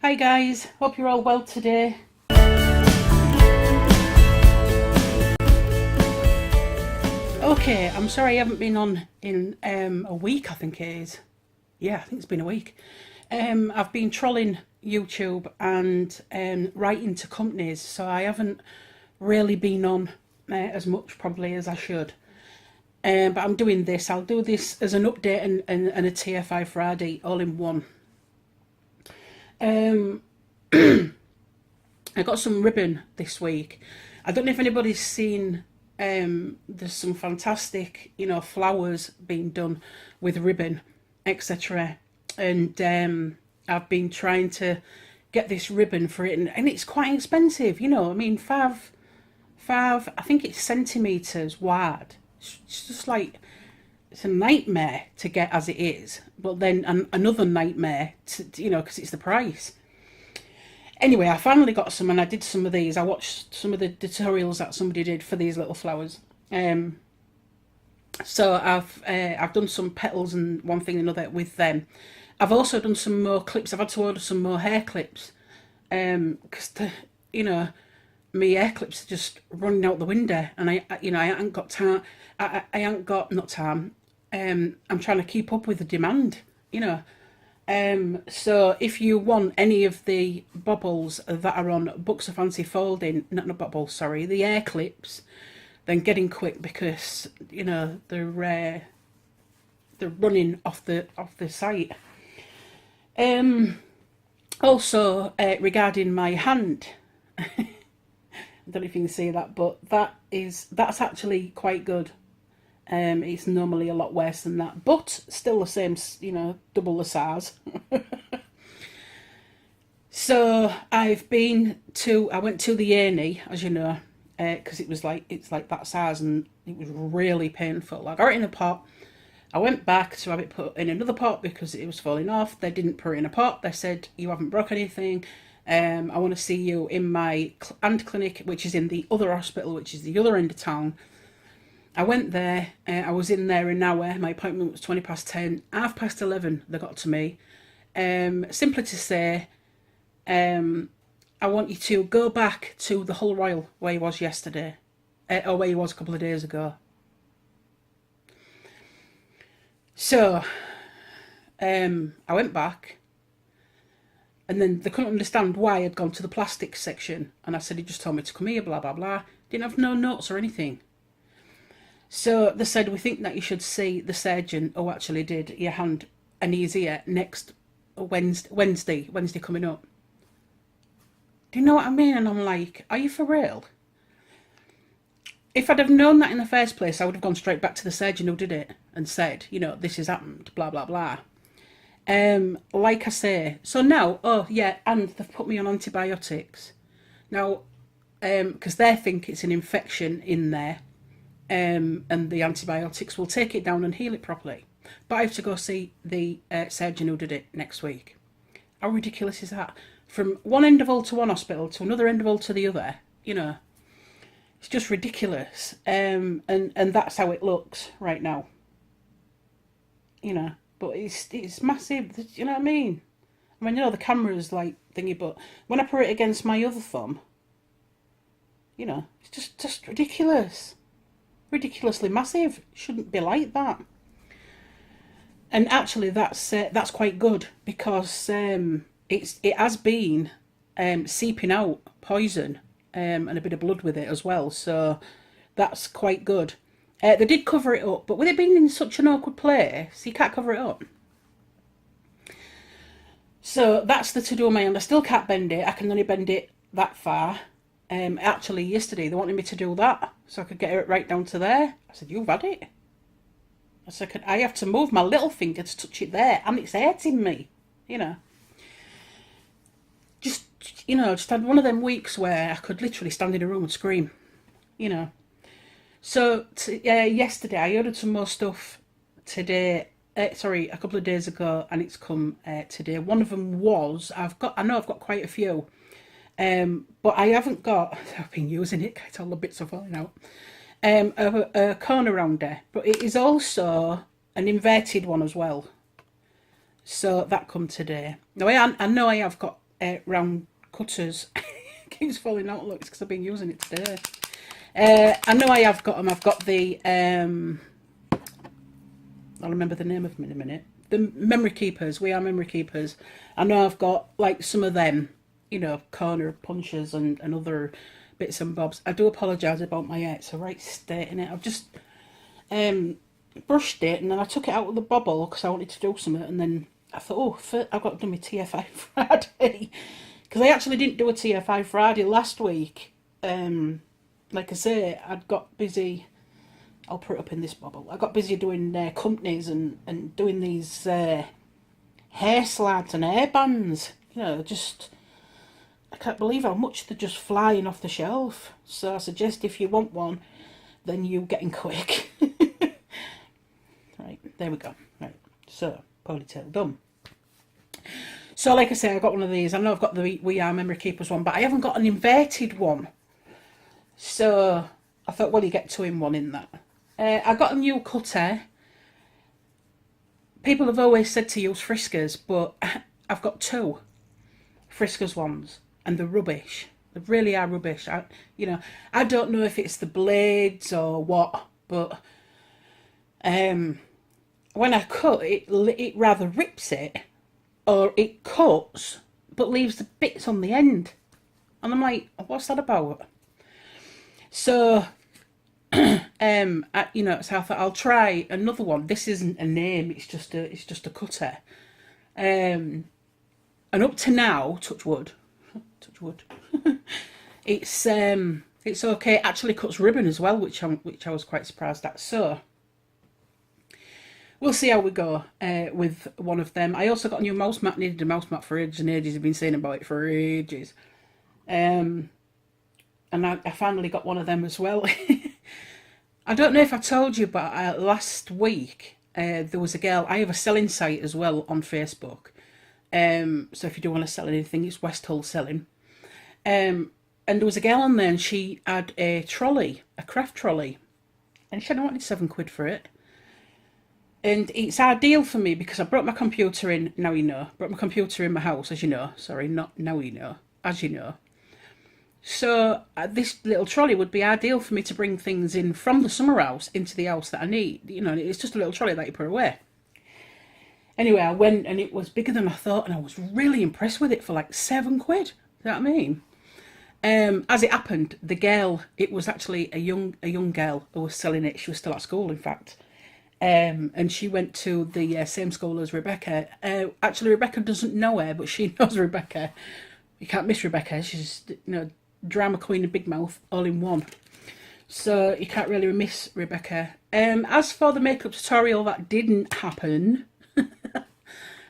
Hi guys, hope you're all well today. Okay, I'm sorry I haven't been on in a week, I think it is. Yeah, I think it's been a week. I've been trolling YouTube and writing to companies, so I haven't really been on as much probably as I should. But I'm doing this. I'll do this as an update and a TFI Friday all in one. I got some ribbon this week. I don't know if anybody's seen. There's some fantastic, flowers being done with ribbon, etc. And I've been trying to get this ribbon for it, and it's quite expensive. I mean, five. I think it's centimeters wide. It's just like it's a nightmare to get as it is, but then another nightmare to because it's the price. Anyway, I finally got some, and I did some of these. I watched some of the tutorials that somebody did for these little flowers. So I've done some petals and one thing and another with them. I've also done some more clips. I've had to order some more hair clips, because my hair clips are just running out the window, and I haven't got time. I haven't got not time. I'm trying to keep up with the demand. So if you want any of the bobbles that are on Booksoffancyfolding, not bobbles, sorry, the hair clips, then get in quick because they're running off the site. Also, regarding my hand, I don't know if you can see that, but that's actually quite good. It's normally a lot worse than that, but still the same, double the size. So I went to the A&E, as you know, because it's like that size, and it was really painful. I got it in a pot. I went back to have it put in another pot because it was falling off. They didn't put it in a pot. They said, you haven't broke anything. I want to see you in my hand clinic, which is in the other hospital, which is the other end of town. I went there, I was in there an hour, my appointment was 10:20, 11:30 they got to me. Simply to say, I want you to go back to the Hull Royal where he was yesterday, or where he was a couple of days ago. So, I went back, and then they couldn't understand why I'd gone to the plastics section, and I said, he just told me to come here, blah, blah, blah. Didn't have no notes or anything. So they said, we think that you should see the surgeon who actually did your hand and his ear next Wednesday coming up. Do you know what I mean? And I'm like, are you for real? If I'd have known that in the first place, I would have gone straight back to the surgeon who did it and said, this has happened, blah, blah, blah. Like I say, so now, oh yeah, and they've put me on antibiotics. Now, because they think it's an infection in there. And the antibiotics will take it down and heal it properly. But I have to go see the surgeon who did it next week. How ridiculous is that? From one end of Hull to one hospital to another end of Hull to the other, it's just ridiculous. And that's how it looks right now. But it's massive. You know what I mean? I mean, the camera's like thingy, but when I put it against my other thumb, it's just ridiculous. Ridiculously massive. It shouldn't be like that. And actually, that's quite good because it has been seeping out poison and a bit of blood with it as well. So that's quite good. They did cover it up, but with it being in such an awkward place, you can't cover it up. So that's the to-do on my hand. I still can't bend it. I can only bend it that far. Actually, yesterday they wanted me to do that so I could get it right down to there. I said, you've had it. I said, I have to move my little finger to touch it there, and it's hurting me. Just had one of them weeks where I could literally stand in a room and scream. So yesterday I ordered some more stuff today. A couple of days ago, and it's come today. One of them was I know I've got quite a few. But I haven't got, I've been using it, it's all the bits are falling out, a corner rounder, but it is also an inverted one as well. So that come today. Now I know I have got round cutters. Keeps falling out, look, because I've been using it today. I know I have got them. I've got the, I'll remember the name of them in a minute. The memory keepers. We are memory keepers. I know I've got like some of them, you know, corner punchers and other bits and bobs. I do apologise about my hair. It's a right state in it. I've just brushed it and then I took it out of the bobble because I wanted to do something, and then I thought, oh, I've got to do my TFI Friday. Because I actually didn't do a TFI Friday last week. Like I say, I'd got busy. I'll put it up in this bubble. I got busy doing companies and doing these hair slides and hair bands. You know, just, I can't believe how much they're just flying off the shelf. So I suggest if you want one, then you get in quick. Right, there we go. Right, so ponytail done. So like I say, I got one of these. I know I've got the We Are Memory Keepers one, but I haven't got an inverted one. So I thought, well, you get 2 in 1 in that. I got a new cutter. People have always said to use Friskers, but I've got 2 Friskers ones, and they're rubbish. They really are rubbish. I don't know if it's the blades or what, but when I cut it, it rather rips it, or it cuts but leaves the bits on the end, and I'm like, what's that about? So so I thought I'll try another one. This isn't a name, it's just a cutter. And up to now, touch wood, it's okay. It actually cuts ribbon as well, which I was quite surprised at. So we'll see how we go with one of them. I also got a new mouse mat. Needed a mouse mat for ages and ages. I've been saying about it for ages. And I finally got one of them as well. I don't know if I told you, but last week there was a girl. I have a selling site as well on Facebook. So if you do want to sell anything, it's West Hull Selling. And there was a girl on there, and she had a trolley, a craft trolley, and she had wanted £7 for it. And it's ideal for me because I brought my computer in. Now you know. Brought my computer in my house, as you know. Sorry, not now you know. As you know. So this little trolley would be ideal for me to bring things in from the summer house into the house that I need. You know, it's just a little trolley that you put away. Anyway, I went and it was bigger than I thought, and I was really impressed with it for like £7. You know what I mean? As it happened, the girl, it was actually a young girl who was selling it. She was still at school, in fact. And she went to the same school as Rebecca. Actually, Rebecca doesn't know her, but she knows Rebecca. You can't miss Rebecca. She's, drama queen and big mouth all in one. So you can't really miss Rebecca. As for the makeup tutorial, that didn't happen.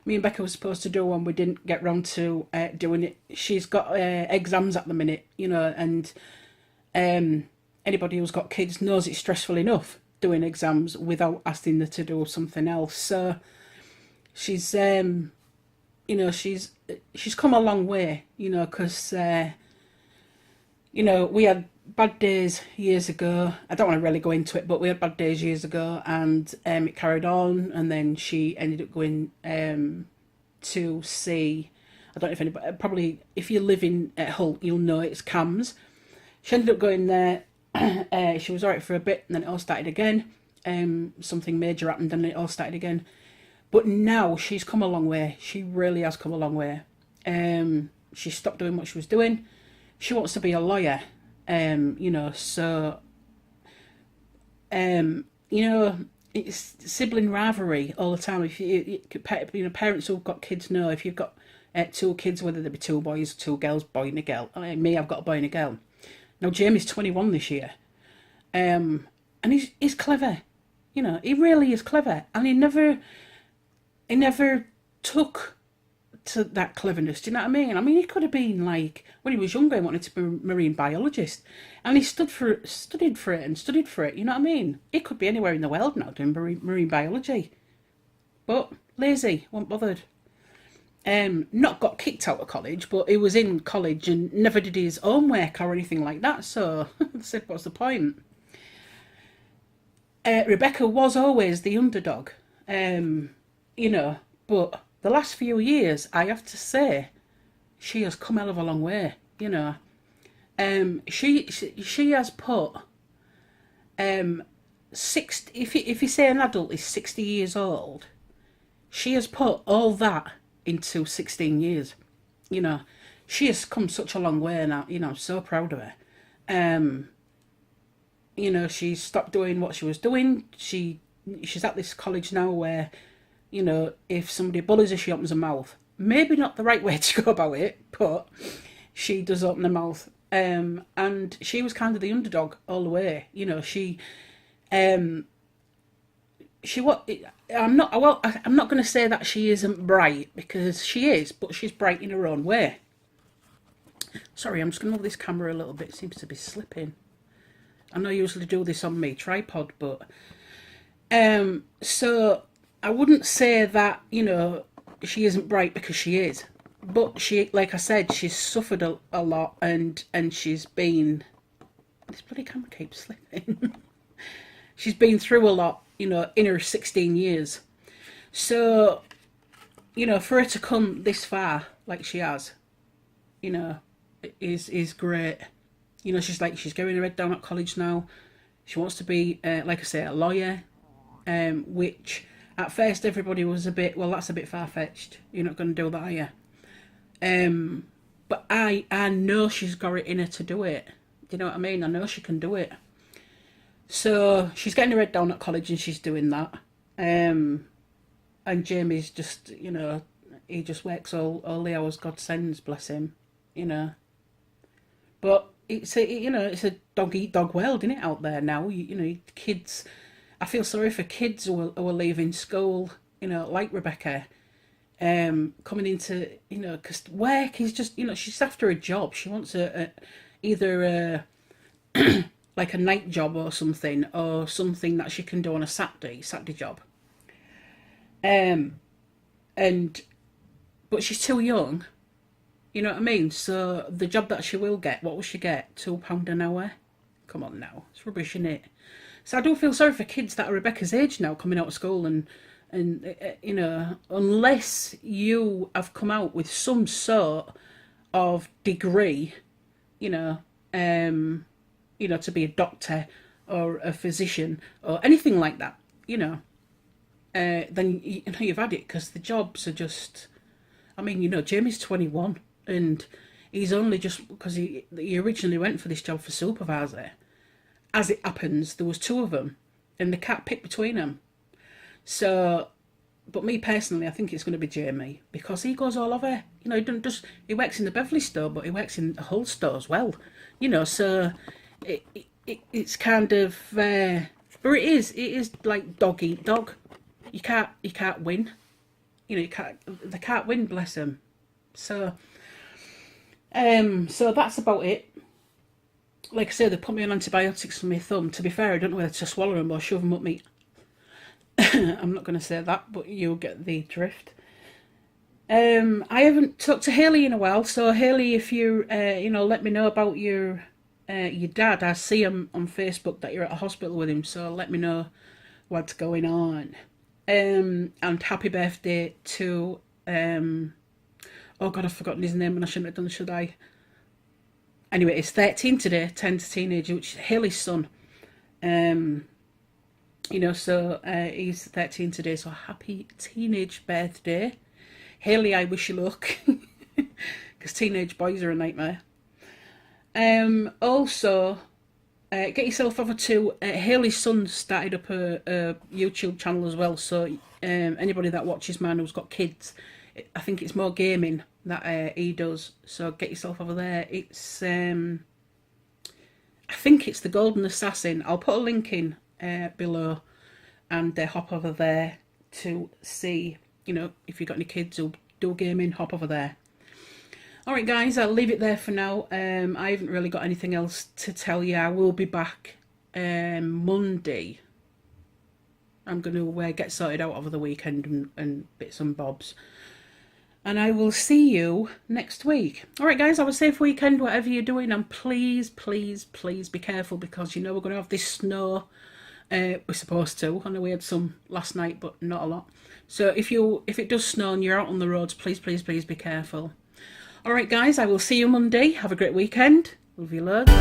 Me and Becca were supposed to do one. We didn't get round to doing it. She's got exams at the minute, and anybody who's got kids knows it's stressful enough doing exams without asking her to do something else. So she's she's come a long way, because we had bad days years ago. I don't want to really go into it, but we had bad days years ago, and it carried on, and then she ended up going to see, I don't know if anybody, probably if you live in Hull, you'll know it's CAMS. She ended up going there. She was alright for a bit, and then it all started again. Something major happened, and it all started again. But now she's come a long way. She really has come a long way. She stopped doing what she was doing. She wants to be a lawyer. So it's sibling rivalry all the time. If parents who've got kids know, if you've got 2 kids, whether they be 2 boys, 2 girls, boy and a girl. Me, I've got a boy and a girl. Now Jamie's 21 this year, and he's clever. He really is clever, and he never took to that cleverness. Do you know what I mean? He could have been like, when he was younger, he wanted to be a marine biologist, and he studied for it. You know what I mean? He could be anywhere in the world now doing marine biology, but lazy, wasn't bothered. Not got kicked out of college, but he was in college and never did his homework or anything like that. So I said, what's the point? Rebecca was always the underdog, but the last few years, I have to say, she has come a hell of a long way, you know. She has put 60. If you say an adult is 60 years old, she has put all that into 16 years. You know, she has come such a long way now. You know, I'm so proud of her. You know, she stopped doing what she was doing. She's at this college now where, you know, if somebody bullies her, she opens her mouth. Maybe not the right way to go about it, but she does open her mouth. And she was kind of the underdog all the way. You know, what I'm not well. I'm not going to say that she isn't bright, because she is, but she's bright in her own way. Sorry, I'm just going to move this camera a little bit. It seems to be slipping. I know I usually do this on my tripod, but so I wouldn't say that, you know, she isn't bright, because she is. But she, like I said, she's suffered a lot, and she's been. This bloody camera keeps slipping. She's been through a lot, you know, in her 16 years. So, you know, for her to come this far, like she has, you know, is great. You know, she's getting her head down at college now. She wants to be, like I say, a lawyer, which at first everybody was a bit, well, that's a bit far-fetched. You're not going to do that, are you? But I know she's got it in her to do it. Do you know what I mean? I know she can do it. So she's getting her head down at college, and she's doing that. And Jamie's just, you know, he just works all the hours God sends, bless him, you know. But it's a dog eat dog world, isn't it, out there now? You know, kids. I feel sorry for kids who are leaving school, you know, like Rebecca, coming into, you know, because work is just, you know, she's after a job. She wants either like a night job or something that she can do on a Saturday job. But she's too young. You know what I mean? So the job that she will get, what will she get? £2 an hour? Come on now, it's rubbish, isn't it? So I don't feel sorry for kids that are Rebecca's age now, coming out of school, and you know, unless you have come out with some sort of degree, you know, to be a doctor or a physician or anything like that, you know, then you know you've had it, because the jobs are just. I mean, you know, Jamie's 21, and he's only just, because he originally went for this job for supervisor. As it happens, there was two of them, and they can't pick between them. So, but me personally, I think it's going to be Jamie, because he goes all over. You know, he works in the Beverley store, but he works in the Hull store as well. You know, so it's kind of, or it is like dog eat dog. You can't win. You know, they can't win, bless them. So that's about it. Like I say, they put me on antibiotics for my thumb. To be fair, I don't know whether to swallow them or shove them up me. I'm not going to say that, but you'll get the drift. I haven't talked to Hayley in a while, so Hayley, if you let me know about your dad. I see him on Facebook that you're at a hospital with him, so let me know what's going on. And happy birthday to oh God, I've forgotten his name, and I shouldn't have done, should I? Anyway, it's 13 today, 10 to teenage, which is Haley's son. So he's 13 today, so happy teenage birthday. Hayley, I wish you luck, because teenage boys are a nightmare. Also, get yourself over to Hayley's son started up a YouTube channel as well, so anybody that watches mine who's got kids, I think it's more gaming that he does, so get yourself over there. It's I think it's the Golden Assassin. I'll put a link in below, and hop over there to see, if you've got any kids who do gaming, hop over there. Alright guys, I'll leave it there for now. I haven't really got anything else to tell you. I will be back Monday. I'm going to get sorted out over the weekend and bits and bobs. And I will see you next week. Alright guys, have a safe weekend, whatever you're doing. And please, please, please be careful, because we're going to have this snow. We're supposed to. I know we had some last night, but not a lot. So if it does snow and you're out on the roads, please, please, please be careful. All right, guys, I will see you Monday. Have a great weekend. Love you loads.